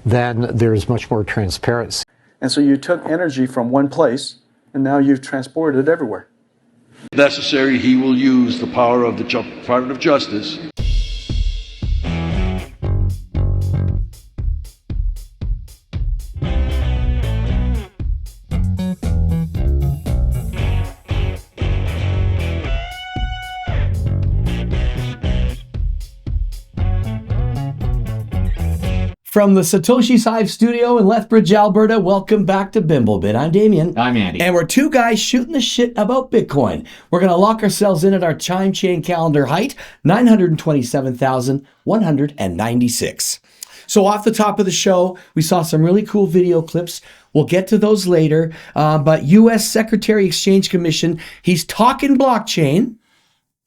then there's much more transparency. And so you took energy from one place, and now you've transported it everywhere. If necessary, he will use the power of the Department of Justice. From the Satoshi's Hive studio in Lethbridge, Alberta, welcome back to Bimblebit. I'm Damien. I'm Andy. And we're two guys shooting the shit about Bitcoin. We're going to lock ourselves in at our time chain calendar height, 927,196. So off the top of the show, we saw some really cool video clips. We'll get to those later. But U.S. Secretary Exchange Commission, he's talking blockchain.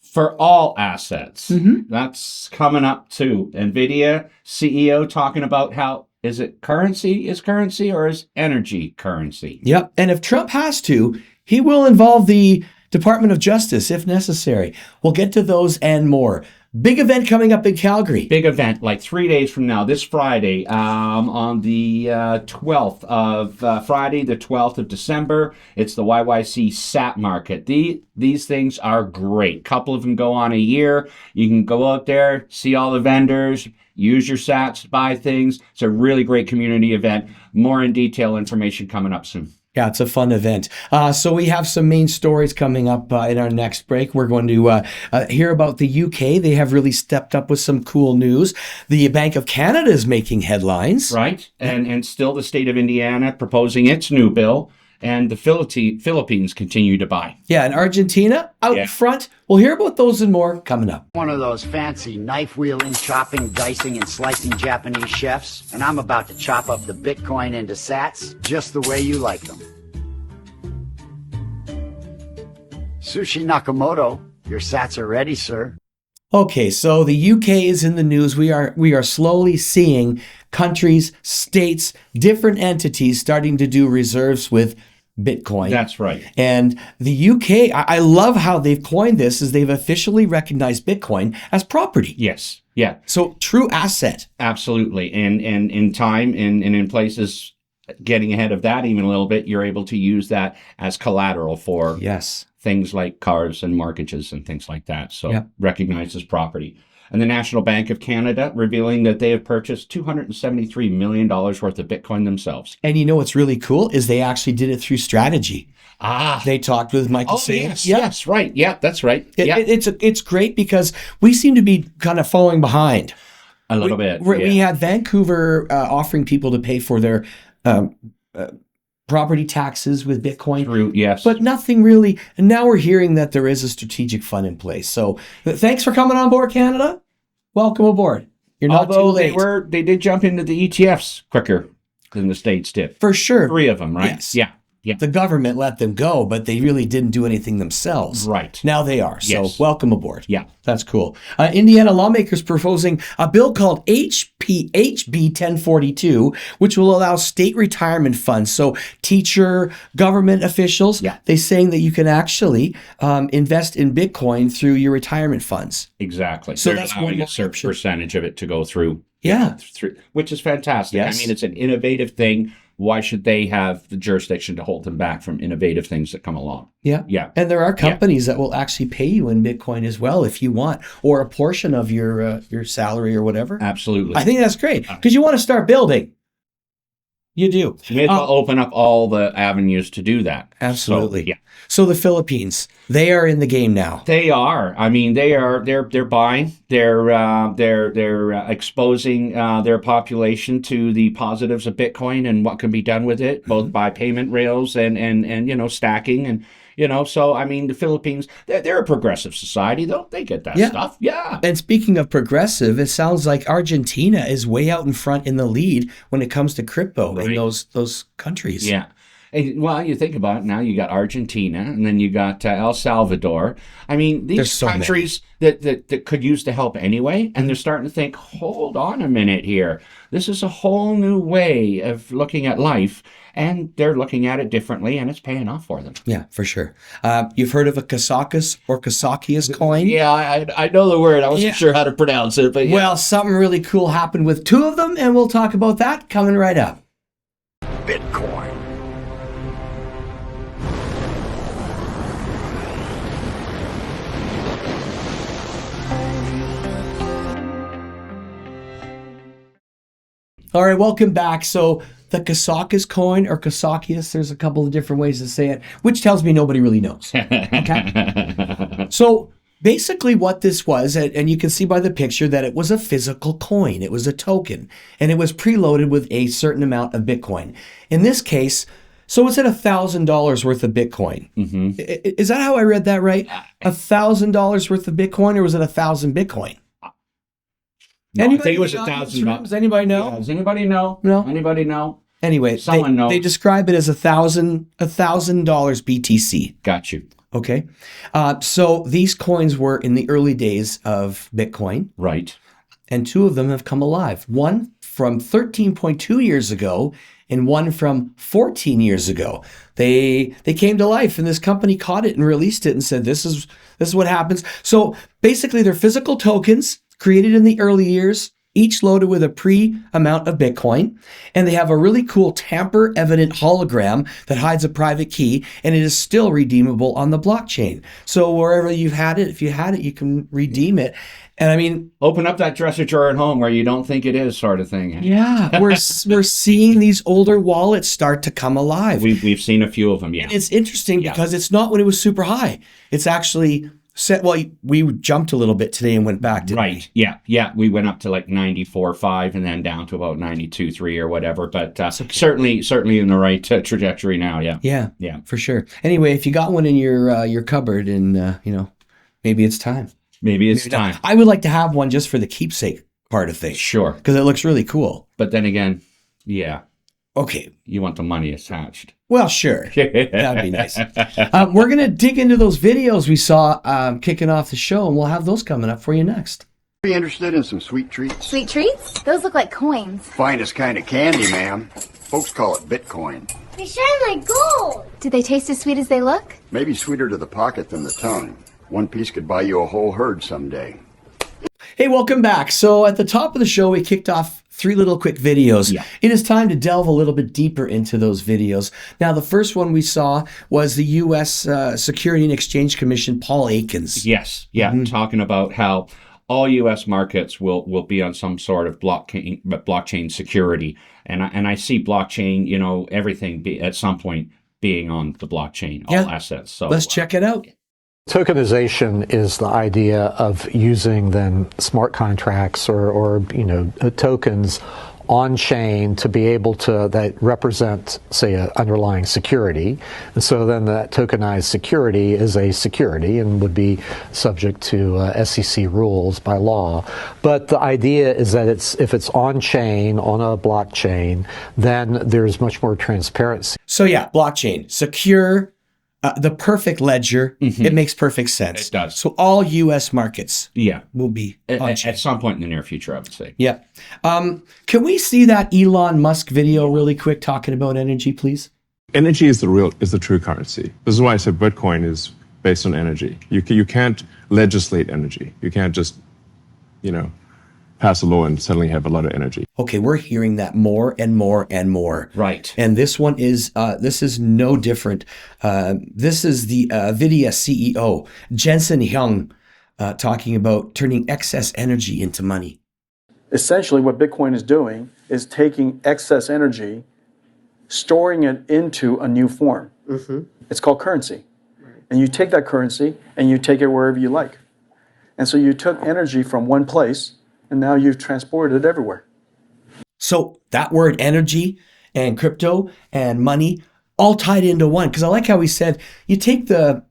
For all assets. That's coming up too. Nvidia CEO talking about how, is it currency is currency or is energy currency? Yep. And if Trump has to, he will involve the Department of Justice if necessary. We'll get to those and more. Big event coming up in Calgary. Big event, like 3 days from now, this Friday, on the 12th of Friday, the 12th of December. It's the YYC Sat Market. These things are great. A couple of them go on a year. You can go out there, see all the vendors, use your sats, buy things. It's a really great community event. More in detail information coming up soon. Yeah, it's a fun event. So we have some main stories coming up in our next break. We're going to hear about the UK. They have really stepped up with some cool news. The Bank of Canada is making headlines. Right. And still the state of Indiana proposing its new bill. And the Philippines continue to buy. Yeah, and Argentina out front. We'll hear about those and more coming up. One of those fancy knife-wielding, chopping, dicing, and slicing Japanese chefs, and I'm about to chop up the Bitcoin into sats just the way you like them. Sushi Nakamoto, your sats are ready, sir. Okay, so the UK is in the news. We are slowly seeing countries, states, different entities starting to do reserves with Bitcoin. That's right. And the UK, I love how they've coined this, is they've officially recognized Bitcoin as property. Yes. Yeah. So true asset. Absolutely. And in time and in places getting ahead of that even a little bit, you're able to use that as collateral for things like cars and mortgages and things like that. So recognized as property. And the National Bank of Canada revealing that they have purchased $273 million worth of Bitcoin themselves. And you know what's really cool is they actually did it through strategy. They talked with Michael Saylor. Yes, right. Yeah, that's right. It's great because we seem to be kind of falling behind. A little bit. We had Vancouver offering people to pay for their property taxes with Bitcoin. But nothing really. And now we're hearing that there is a strategic fund in place. So thanks for coming on board, Canada. Welcome aboard. You're not too late. They did jump into the ETFs quicker than the States did. For sure. 3 of them, right? Yes. Yeah. The government let them go, but they really didn't do anything themselves. Right. Now they are. So welcome aboard. Yeah. That's cool. Indiana lawmakers proposing a bill called HB 1042, which will allow state retirement funds. So teacher, government officials, they're saying that you can actually invest in Bitcoin through your retirement funds. Exactly. So they're that's allowing one a certain option. percentage of it to go through. Through, which is fantastic. Yes. I mean, it's an innovative thing. Why should they have the jurisdiction to hold them back from innovative things that come along? Yeah. And there are companies that will actually pay you in Bitcoin as well if you want, or a portion of your salary or whatever. Absolutely. I think that's great because you want to start building. You do. You may as well open up all the avenues to do that. Absolutely. So the Philippines, they are in the game now. They are. I mean, they're buying. They're exposing their population to the positives of Bitcoin and what can be done with it, both by payment rails and stacking and. So, I mean, the Philippines, they're a progressive society, though. They get that stuff. Yeah. And speaking of progressive, it sounds like Argentina is way out in front in the lead when it comes to crypto in those countries. Yeah. Well, you think about it now, you got Argentina, and then you got El Salvador. I mean, these There's so countries that could use the help anyway, and they're starting to think, hold on a minute here. This is a whole new way of looking at life, and they're looking at it differently, and it's paying off for them. Yeah, for sure. You've heard of a Kasakas or Kasakias coin? Yeah, I know the word. I wasn't sure how to pronounce it, but yeah. Well, something really cool happened with two of them, and we'll talk about that coming right up. Bitcoin. All right, welcome back. So the Kasakas coin or Kasakias, there's a couple of different ways to say it, which tells me nobody really knows. Okay. So basically what this was, and you can see by the picture that it was a physical coin. It was a token, and it was preloaded with a certain amount of Bitcoin. In this case, so it's at $1,000 worth of Bitcoin. Mm-hmm. Is that how I read that right? $1,000 worth of Bitcoin, or was it 1,000 Bitcoin? No, I think it was $1,000. Does anybody know? Yeah, does anybody know? No. Anybody know? Anyway, Someone knows. They describe it as $1,000 BTC. Got you. Okay. So these coins were in the early days of Bitcoin, Right. and two of them have come alive. One from 13.2 years ago and one from 14 years ago. They came to life, and this company caught it and released it and said, this is what happens. So basically they're physical tokens created in the early years, each loaded with a pre-amount of Bitcoin. And they have a really cool tamper-evident hologram that hides a private key, and it is still redeemable on the blockchain. So wherever you've had it, if you had it, you can redeem it. And I mean, Open up that dresser drawer at home where you don't think it is, sort of thing. yeah, we're seeing these older wallets start to come alive. We've seen a few of them, yeah. And it's interesting because it's not when it was super high. It's actually set. Well, we jumped a little bit today and went back, didn't Right. Yeah. We went up to like 94.5 and then down to about 92.3 or whatever. But certainly in the right trajectory now. Yeah. we? Yeah, Yeah. for sure. Anyway, if you got one in your cupboard, and maybe it's time. Maybe it's time. I would like to have one just for the keepsake part of things. Sure. Because it looks really cool. But then again, yeah, Okay. you want the money attached. Well, sure. That'd be nice. We're going to dig into those videos we saw kicking off the show, and we'll have those coming up for you next. Be interested in some sweet treats? Sweet treats? Those look like coins. Finest kind of candy, ma'am. Folks call it Bitcoin. They shine like gold. Do they taste as sweet as they look? Maybe sweeter to the pocket than the tongue. One piece could buy you a whole herd someday. Hey, welcome back. So at the top of the show, we kicked off 3 little quick videos. Yeah. It is time to delve a little bit deeper into those videos. Now, the first one we saw was the U.S. Security and Exchange Commission, Paul Akins. Yes. Yeah. Talking about how all U.S. markets will be on some sort of blockchain security. And I see blockchain, everything at some point being on the blockchain, all assets. So Let's check it out. Tokenization is the idea of using then smart contracts or tokens on chain to be able to that represent, say, an underlying security, and so then that tokenized security is a security and would be subject to SEC rules by law. But the idea is that if it's on chain on a blockchain, then there's much more transparency. So yeah, blockchain, secure, the perfect ledger. It makes perfect sense. It does. So all U.S. markets yeah, will be on chain. at some point in the near future, I would say. Yeah. Can we see that Elon Musk video really quick talking about energy, please? Energy is the true currency. This is why I said Bitcoin is based on energy. You can't legislate energy. You can't just, pass a law and suddenly have a lot of energy. Okay, we're hearing that more and more and more. Right. And this one is no different. This is the Nvidia CEO, Jensen Huang, talking about turning excess energy into money. Essentially, what Bitcoin is doing is taking excess energy, storing it into a new form. It's called currency. And you take that currency and you take it wherever you like. And so you took energy from one place, and now you've transported it everywhere. So that word energy and crypto and money all tied into one. Because I like how he said, you take the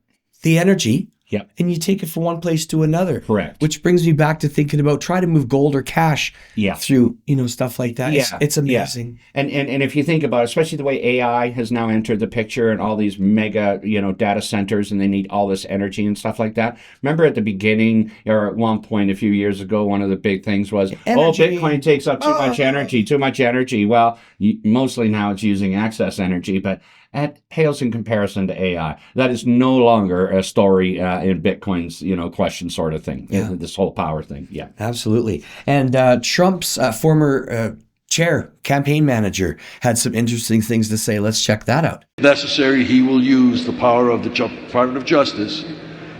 energy Yep. And you take it from one place to another. Correct. Which brings me back to thinking about try to move gold or cash Yeah. through, stuff like that. Yeah. It's amazing. Yeah. And if you think about it, especially the way AI has now entered the picture and all these mega, data centers, and they need all this energy and stuff like that. Remember at the beginning, or at one point a few years ago, one of the big things was, Energy. Bitcoin takes up too much energy. Well, mostly now it's using excess energy, but it pales in comparison to AI. That is no longer a story in Bitcoin's, question sort of thing. Yeah. This whole power thing. Yeah. Absolutely. And Trump's former campaign manager had some interesting things to say. Let's check that out. If necessary, he will use the power of the Department of Justice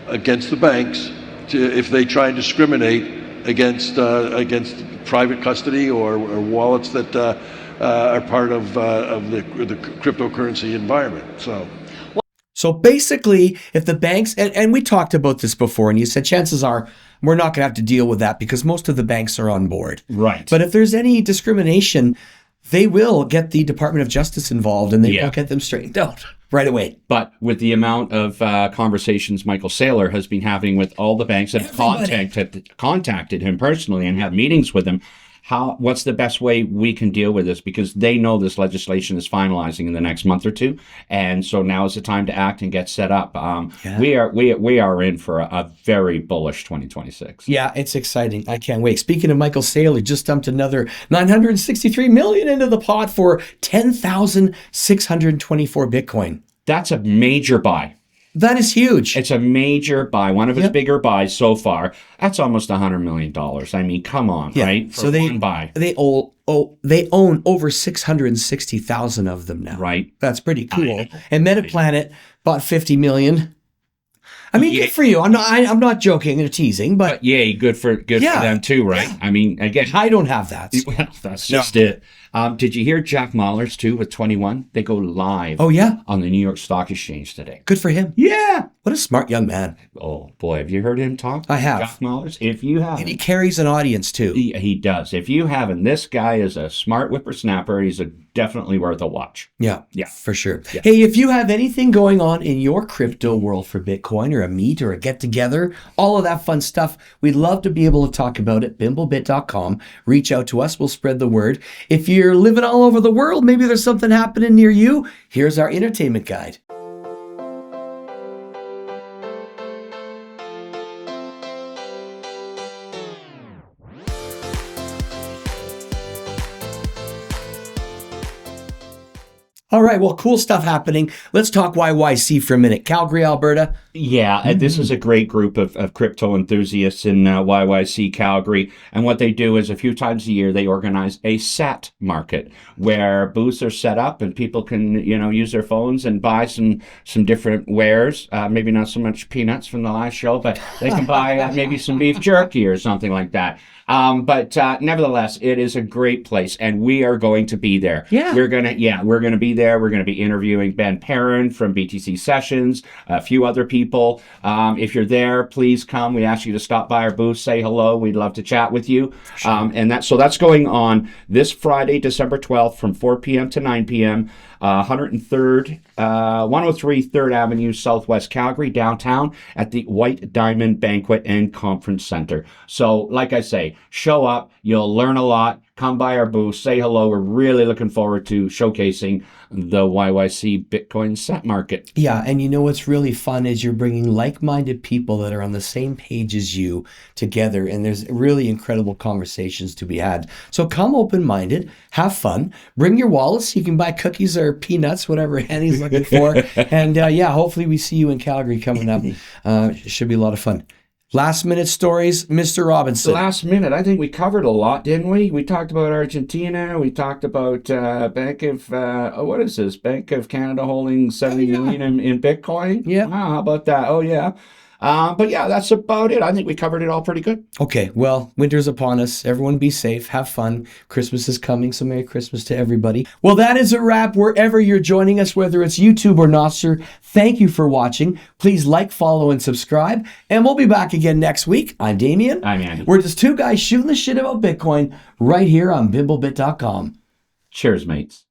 against the banks if they try and discriminate against private custody or wallets that are part of the cryptocurrency environment. So basically, if the banks, and we talked about this before, and you said chances are we're not going to have to deal with that because most of the banks are on board. Right. But if there's any discrimination, they will get the Department of Justice involved and they will get them straightened out right away. But with the amount of conversations Michael Saylor has been having with all the banks that have contacted him personally and have meetings with him, what's the best way we can deal with this? Because they know this legislation is finalizing in the next month or two, and so now is the time to act and get set up. We are in for a very bullish 2026. Yeah, it's exciting. I can't wait. Speaking of Michael Saylor, just dumped another $963 million into the pot for 10,624 Bitcoin. That's a major buy. That is huge. It's a major buy, one of his bigger buys so far. That's almost $100 million. I mean, come on, right? For one buy. They own over 660,000 of them now. Right. That's pretty cool. And Metaplanet bought 50 million. I mean, good for you. I'm not joking or teasing, but yay, good for them too, right? I mean, again, I don't have that. Well, that's just it. Did you hear Jack Mallers too with 21? They go live. Oh yeah, on the New York Stock Exchange today. Good for him. Yeah, what a smart young man. Oh boy, have you heard him talk? I have. Jack Mallers. If you have, and he carries an audience too. He does. If you haven't, this guy is a smart whippersnapper. He's definitely worth a watch. Yeah, for sure. Yeah. Hey, if you have anything going on in your crypto world for Bitcoin, or a meet or a get together, all of that fun stuff, we'd love to be able to talk about it. Bimblebit.com. Reach out to us. We'll spread the word. If you're living all over the world, maybe there's something happening near you. Here's our entertainment guide. All right, well, cool stuff happening. Let's talk YYC for a minute. Calgary, Alberta. Yeah, this is a great group of crypto enthusiasts in YYC Calgary. And what they do is a few times a year, they organize a Sat Market where booths are set up and people can, use their phones and buy some different wares. Maybe not so much peanuts from the last show, but they can buy maybe some beef jerky or something like that. But nevertheless, it is a great place, and we are going to be there. Yeah. We're gonna be there. We're gonna be interviewing Ben Perrin from BTC Sessions, a few other people. If you're there, please come. We ask you to stop by our booth, say hello. We'd love to chat with you. Sure. So that's going on this Friday, December 12th, from 4 p.m. to 9 p.m. 103 3rd Avenue, Southwest Calgary, downtown at the White Diamond Banquet and Conference Center. So, like I say, show up. You'll learn a lot. Come by our booth. Say hello. We're really looking forward to showcasing the YYC Bitcoin Sat Market. Yeah, and what's really fun is you're bringing like-minded people that are on the same page as you together, and there's really incredible conversations to be had. So come open-minded, have fun, bring your wallets. You can buy cookies or peanuts, whatever Annie's looking for. And hopefully we see you in Calgary coming up. It should be a lot of fun. Last minute stories, Mr. Robinson. Last minute, I think we covered a lot, didn't we? We talked about Argentina. We talked about Bank of Canada holding 70 million in Bitcoin. Yeah. Wow, how about that? Oh yeah. But yeah, that's about it. I think we covered it all pretty good. Okay, well, winter's upon us. Everyone be safe, have fun. Christmas is coming, so Merry Christmas to everybody. Well, that is a wrap wherever you're joining us, whether it's YouTube or Nostr. Thank you for watching. Please like, follow, and subscribe. And we'll be back again next week. I'm Damien. I'm Andy. We're just two guys shooting the shit about Bitcoin right here on Bimblebit.com. Cheers, mates.